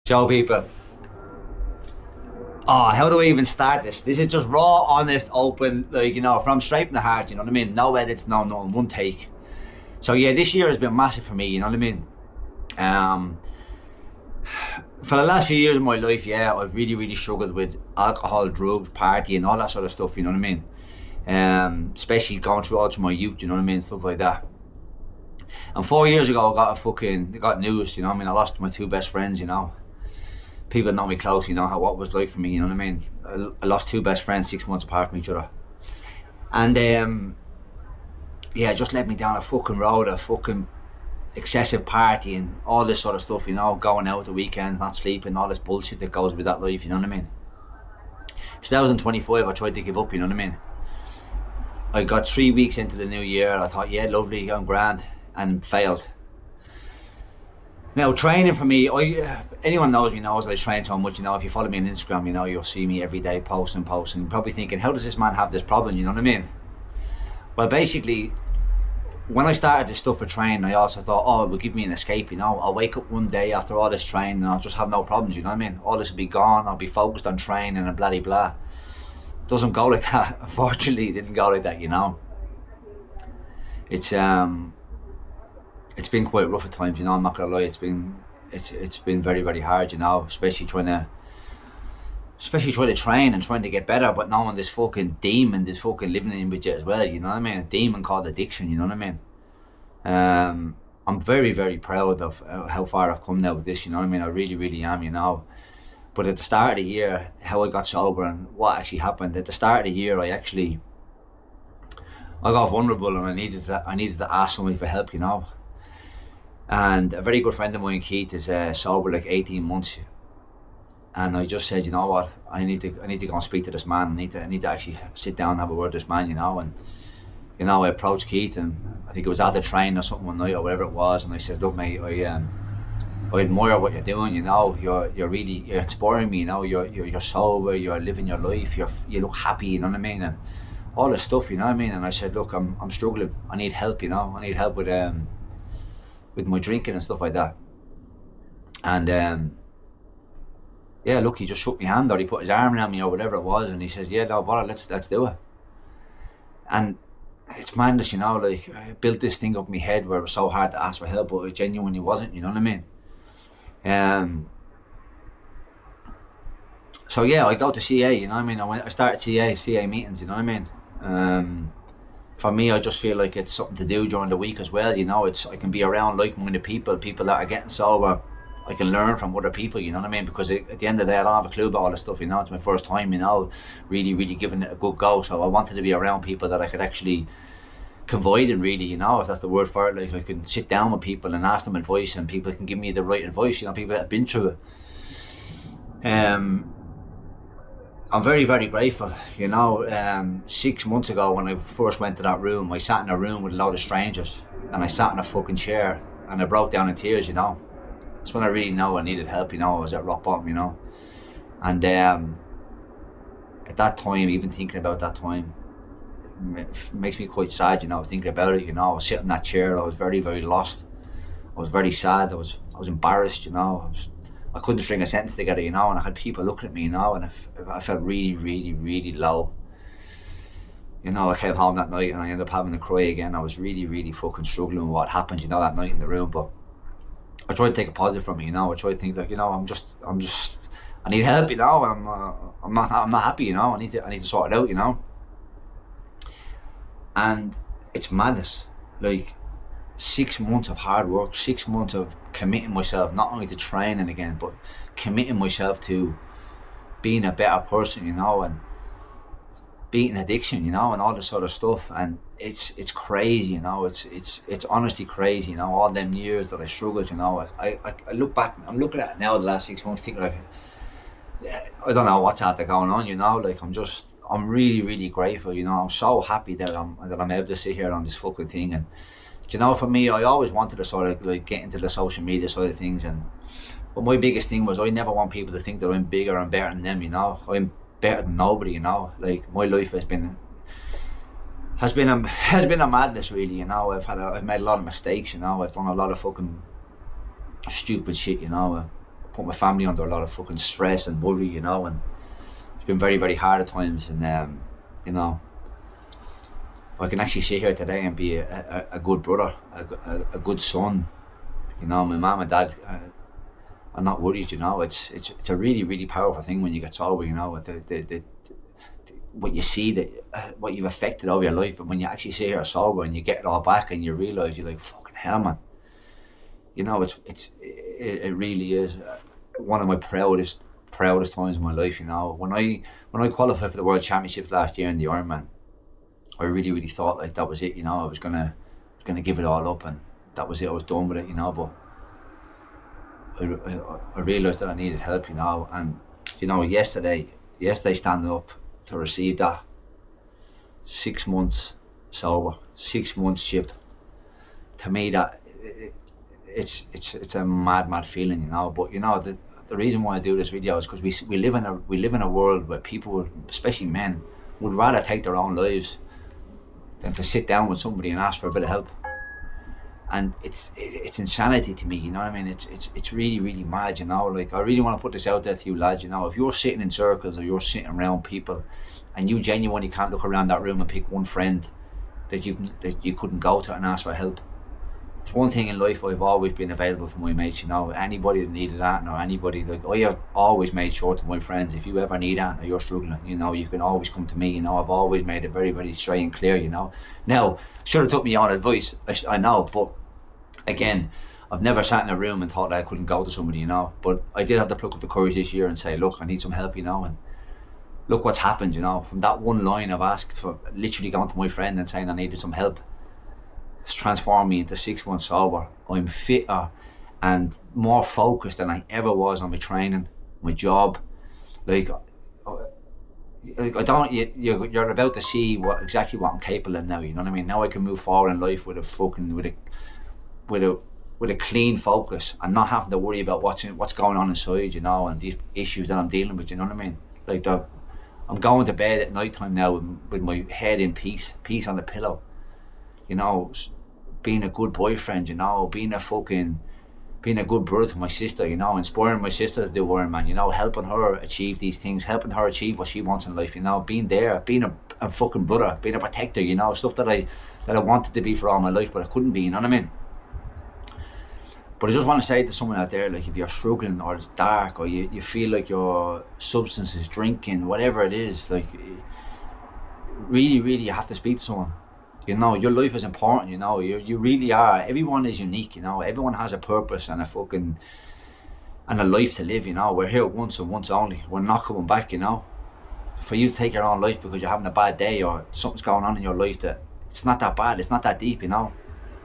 Ciao, people. Oh, how do I even start this? This is just raw, honest, open, from straight from the heart, you know what I mean? No edits, no nothing, one take. So yeah, this year has been massive for me, you know what I mean? For the last few years of my life, yeah, I've really struggled with alcohol, drugs, party and all that sort of stuff, you know what I mean? Especially going through all through my youth, you know what I mean? Stuff like that. And 4 years ago, I got news, you know what I mean? I lost my two best friends, you know. People know me close, you know what it was like for me, you know what I mean? I lost two best friends 6 months apart from each other. And it just led me down a fucking road of fucking excessive partying, all this sort of stuff, you know, going out the weekends, not sleeping, all this bullshit that goes with that life, you know what I mean? 2025, I tried to give up, you know what I mean? I got 3 weeks into the new year, I thought, yeah, lovely, I'm grand, and failed. Now, training for me, anyone knows me knows that I train so much, you know, if you follow me on Instagram, you know, you'll see me every day posting, probably thinking, how does this man have this problem, you know what I mean? Well, basically, when I started this stuff for training, I also thought, oh, it will give me an escape, you know, I'll wake up one day after all this training and I'll just have no problems, you know what I mean? All this will be gone, I'll be focused on training and blah, blah, blah. It doesn't go like that, unfortunately, it didn't go like that, you know. It's been quite rough at times, you know, I'm not gonna lie, it's been very hard, you know, especially trying to train and trying to get better, but knowing this fucking demon, this fucking living in with you as well, you know what I mean? A demon called addiction, you know what I mean? I'm very proud of how far I've come now with this, you know what I mean? I really am, you know. But at the start of the year, how I got sober and what actually happened, at the start of the year, I got vulnerable and I needed to ask somebody for help, you know. And a very good friend of mine, Keith, is sober like 18 months. And I just said, you know what, I need to go and speak to this man. I need to actually sit down and have a word with this man, you know. And, you know, I approached Keith and I think it was after training or something one night or whatever it was. And I said, look, mate, I admire what you're doing, you know. You're inspiring me, you know. You're sober, you're living your life, you look happy, you know what I mean. And all this stuff, you know what I mean. And I said, look, I'm struggling. I need help, you know. I need help with my drinking and stuff like that. And look, he just shook my hand or he put his arm around me or whatever it was, and he says, yeah, no bother, let's do it. And it's madness, you know, like I built this thing up in my head where it was so hard to ask for help, but it genuinely wasn't, you know what I mean? So yeah, I go to CA, you know what I mean? I started CA meetings, you know what I mean? For me, I just feel like it's something to do during the week as well, you know. I can be around like-minded people that are getting sober. I can learn from other people, you know what I mean? Because at the end of the day, I don't have a clue about all this stuff, you know. It's my first time, you know, really giving it a good go. So I wanted to be around people that I could actually confide in, really, you know, if that's the word for it. Like I can sit down with people and ask them advice, and people can give me the right advice, you know, people that have been through it. I'm very grateful, you know. 6 months ago when I first went to that room, I sat in a room with a load of strangers and I sat in a fucking chair and I broke down in tears, you know. That's when I really know I needed help, you know. I was at rock bottom, you know. And at that time, even thinking about that time, it makes me quite sad, you know, thinking about it, you know. I was sitting in that chair, I was very lost. I was very sad, I was embarrassed, you know. I couldn't string a sentence together, you know, and I had people looking at me, you know, and I felt really low. You know, I came home that night and I ended up having to cry again. I was really fucking struggling with what happened, you know, that night in the room. But I tried to take a positive from it, you know. I tried to think like, you know, I need help, you know. I'm not happy, you know. I need to sort it out, you know. And it's madness, like 6 months of hard work, 6 months of committing myself not only to training again, but committing myself to being a better person, you know, and beating addiction, you know, and all this sort of stuff. And it's crazy, you know. It's honestly crazy, you know. All them years that I struggled, you know. I look back, I'm looking at it now the last 6 months, thinking like, I don't know what's after going on, you know. Like I'm really grateful, you know. I'm so happy that I'm able to sit here on this fucking thing. And you know, for me, I always wanted to sort of like get into the social media side of things, but my biggest thing was I never want people to think that I'm bigger and better than them, you know. I'm better than nobody, you know. Like my life has been a madness, really, you know. I've made a lot of mistakes, you know. I've done a lot of fucking stupid shit, you know. put my family under a lot of fucking stress and worry, you know, and it's been very, very hard at times. And you know, I can actually sit here today and be a good brother, a good son. You know, my mum and dad are not worried. You know, it's a really, really powerful thing when you get sober. You know, what you see, what you've affected over your life, and when you actually sit here sober and you get it all back and you realise, you're like, fucking hell, man. You know, it really is one of my proudest times in my life. You know, when I qualified for the World Championships last year in the Ironman, I really, really thought like that was it. You know, I was gonna give it all up, and that was it. I was done with it. You know, but I realised that I needed help. You know, and you know, yesterday standing up to receive that 6 months sober, 6 months chip, to me that it's a mad feeling, you know. But you know, the reason why I do this video is because we live in a world where people, especially men, would rather take their own lives than to sit down with somebody and ask for a bit of help. And it's insanity to me, you know what I mean? It's really, really mad, you know. Like, I really want to put this out there to you lads, you know. If you're sitting in circles or you're sitting around people and you genuinely can't look around that room and pick one friend that you couldn't go to and ask for help, it's one thing in life. I've always been available for my mates, you know. Anybody that needed that, or anybody, like, I have always made sure to my friends, if you ever need that or you're struggling, you know, you can always come to me, you know. I've always made it very, very straight and clear, you know. Now, should have took me on advice, I know, but again, I've never sat in a room and thought that I couldn't go to somebody, you know. But I did have to pluck up the courage this year and say, look, I need some help, you know. And look what's happened, you know. From that one line I've asked for, literally going to my friend and saying I needed some help, it's transformed me into 6 months sober. I'm fitter and more focused than I ever was on my training, my job. Like I don't. You're about to see exactly what I'm capable of now. You know what I mean? Now I can move forward in life with a clean focus and not having to worry about what's going on inside, you know, and these issues that I'm dealing with. You know what I mean? Like I'm going to bed at night time now with my head in peace on the pillow. You know, being a good boyfriend, you know, being a good brother to my sister, you know, inspiring my sister to do Ironman, you know, helping her achieve these things, helping her achieve what she wants in life, you know, being there, being a fucking brother, being a protector, you know, stuff that I wanted to be for all my life, but I couldn't be, you know what I mean? But I just want to say to someone out there, like, if you're struggling or it's dark or you feel like your substance is drinking, whatever it is, like, really, really you have to speak to someone. You know, your life is important, you know, you really are. Everyone is unique, you know, everyone has a purpose and a life to live, you know. We're here once and once only. We're not coming back, you know. For you to take your own life because you're having a bad day or something's going on in your life that it's not that bad, it's not that deep, you know.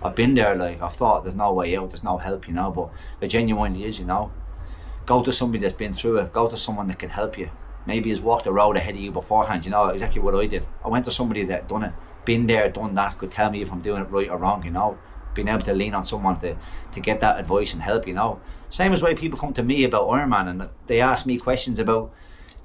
I've been there, like, I've thought there's no way out, there's no help, you know, but there genuinely is, you know. Go to somebody that's been through it, go to someone that can help you. Maybe has walked the road ahead of you beforehand, you know, exactly what I did. I went to somebody that done it, been there, done that, could tell me if I'm doing it right or wrong, you know. Being able to lean on someone to get that advice and help, you know. Same as why people come to me about Ironman and they ask me questions about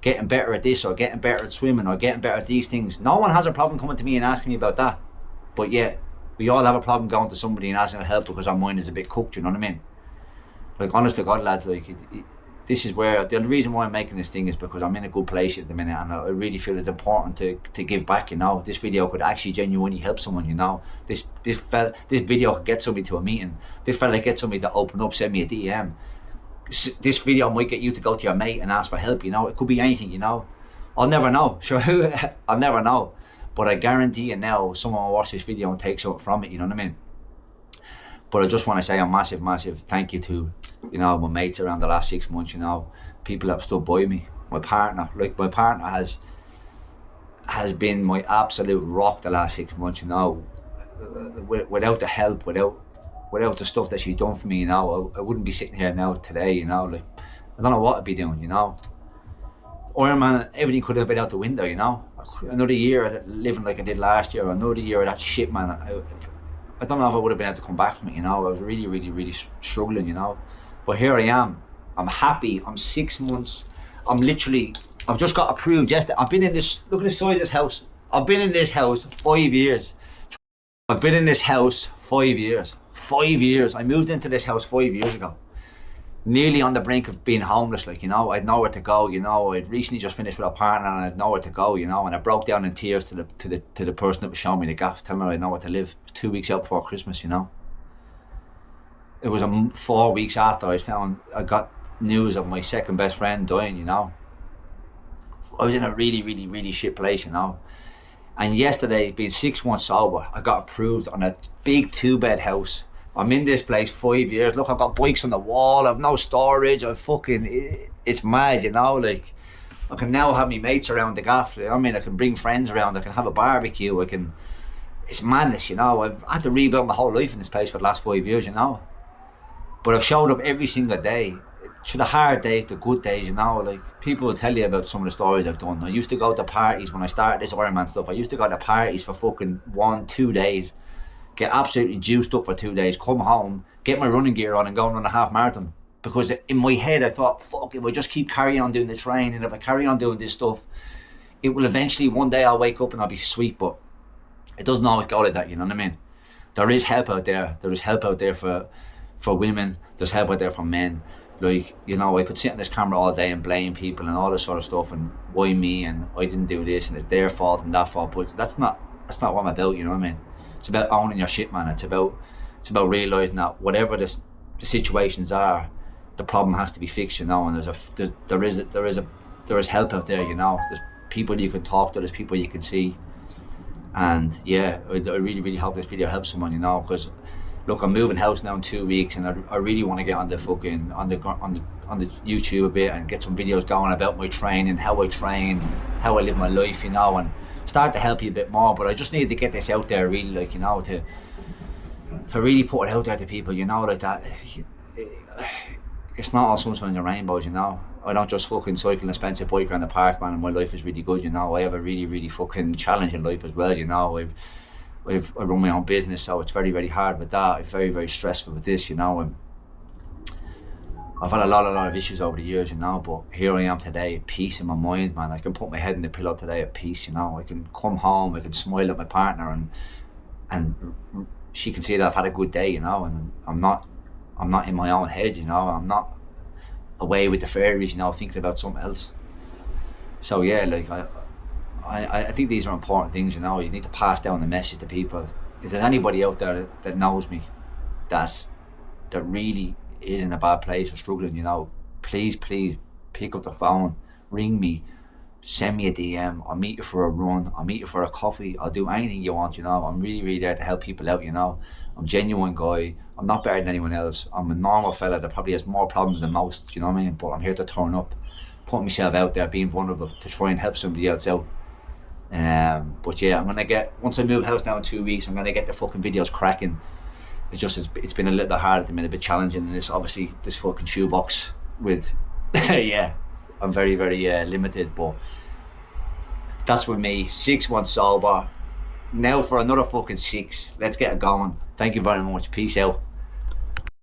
getting better at this or getting better at swimming or getting better at these things. No one has a problem coming to me and asking me about that. But yet, we all have a problem going to somebody and asking for help because our mind is a bit cooked, you know what I mean? Like, honest to God, lads, like, this is where, the reason why I'm making this thing is because I'm in a good place at the minute and I really feel it's important to give back, you know. This video could actually genuinely help someone, you know. This video could get somebody to a meeting. This fella get somebody to open up, send me a DM. This video might get you to go to your mate and ask for help, you know. It could be anything, you know. I'll never know, sure, I'll never know. But I guarantee you now, someone will watch this video and take something from it, you know what I mean? But I just want to say a massive thank you to, you know, my mates around the last 6 months, you know, people that have stood by me. My partner has been my absolute rock the last 6 months, you know. Without the help, without the stuff that she's done for me, you know, I wouldn't be sitting here now today, you know. Like, I don't know what I'd be doing, you know. Ironman, everything could have been out the window, you know. Another year living like I did last year, another year of that shit, man. I don't know if I would have been able to come back from it, you know. I was really struggling, you know. But here I am. I'm happy. I'm 6 months. I've just got approved yesterday. I've been in this, look at the size of this house. I've been in this house 5 years. I've been in this house 5 years. 5 years. I moved into this house 5 years ago. nearly on the brink of being homeless, like, you know. I had nowhere to go, you know. I'd recently just finished with a partner and I had nowhere to go, you know, and I broke down in tears to the person that was showing me the gaff, telling her I had nowhere to live. It was 2 weeks out before Christmas, you know. It was 4 weeks after I got news of my second best friend dying, you know. I was in a really, really, really shit place, you know. And yesterday, being 6 months sober, I got approved on a big 2-bed house. I'm in this place 5 years. Look, I've got bikes on the wall. I've no storage. It's mad, you know. Like, I can now have me mates around the gaff. I mean, I can bring friends around. I can have a barbecue. It's madness, you know. I've had to rebuild my whole life in this place for the last 5 years, you know. But I've showed up every single day. To the hard days, the good days, you know. Like, people will tell you about some of the stories I've done. I used to go to parties when I started this Ironman stuff. I used to go to parties for fucking 1-2 days, get absolutely juiced up for 2 days, come home, get my running gear on and go and run a half marathon. Because in my head I thought, fuck, if I just keep carrying on doing the training, if I carry on doing this stuff, it will eventually, one day I'll wake up and I'll be sweet. But it doesn't always go like that, you know what I mean? There is help out there. There is help out there for women. There's help out there for men. Like, you know, I could sit on this camera all day and blame people and all this sort of stuff, and why me, and I didn't do this, and it's their fault and that fault. But that's not what I'm about, you know what I mean? It's about owning your shit, man. It's about realising that whatever the situations are, the problem has to be fixed, you know. And there is help out there, you know. There's people you can talk to, there's people you can see. And yeah, I really, really hope this video helps someone, you know, because look, I'm moving house now in 2 weeks, and I really want to get on the YouTube a bit and get some videos going about my training, how I train, how I live my life, you know, and start to help you a bit more. But I just need to get this out there, really, like, you know, to really put it out there to people, you know, like that. It's not all sunshine and rainbows, you know. I don't just fucking cycle an expensive bike around the park, man, and my life is really good, you know. I have a really, really fucking challenging life as well, you know. I run my own business, so it's very, very hard with that. It's very, very stressful with this, you know. And I've had a lot of issues over the years, you know, but here I am today at peace in my mind, man. I can put my head in the pillow today at peace, you know. I can come home, I can smile at my partner, and she can see that I've had a good day, you know, and I'm not in my own head, you know. I'm not away with the fairies, you know, thinking about something else. So yeah, like, I think these are important things, you know. You need to pass down the message to people. If there's anybody out there that knows me, that really is in a bad place or struggling, you know, please pick up the phone, ring me, send me a DM. I'll meet you for a run, I'll meet you for a coffee, I'll do anything you want, you know. I'm really, really there to help people out, you know. I'm a genuine guy. I'm not better than anyone else. I'm a normal fella that probably has more problems than most, you know what I mean? But I'm here to turn up, put myself out there, being vulnerable, to try and help somebody else out. But yeah, I'm gonna once I move house now in 2 weeks, I'm gonna get the fucking videos cracking. It's been a little bit hard at the minute, a bit challenging, and this fucking shoebox with yeah, I'm very, very limited, but that's with me. 6 months sober now for another fucking 6. Let's get it going. Thank you very much. Peace out.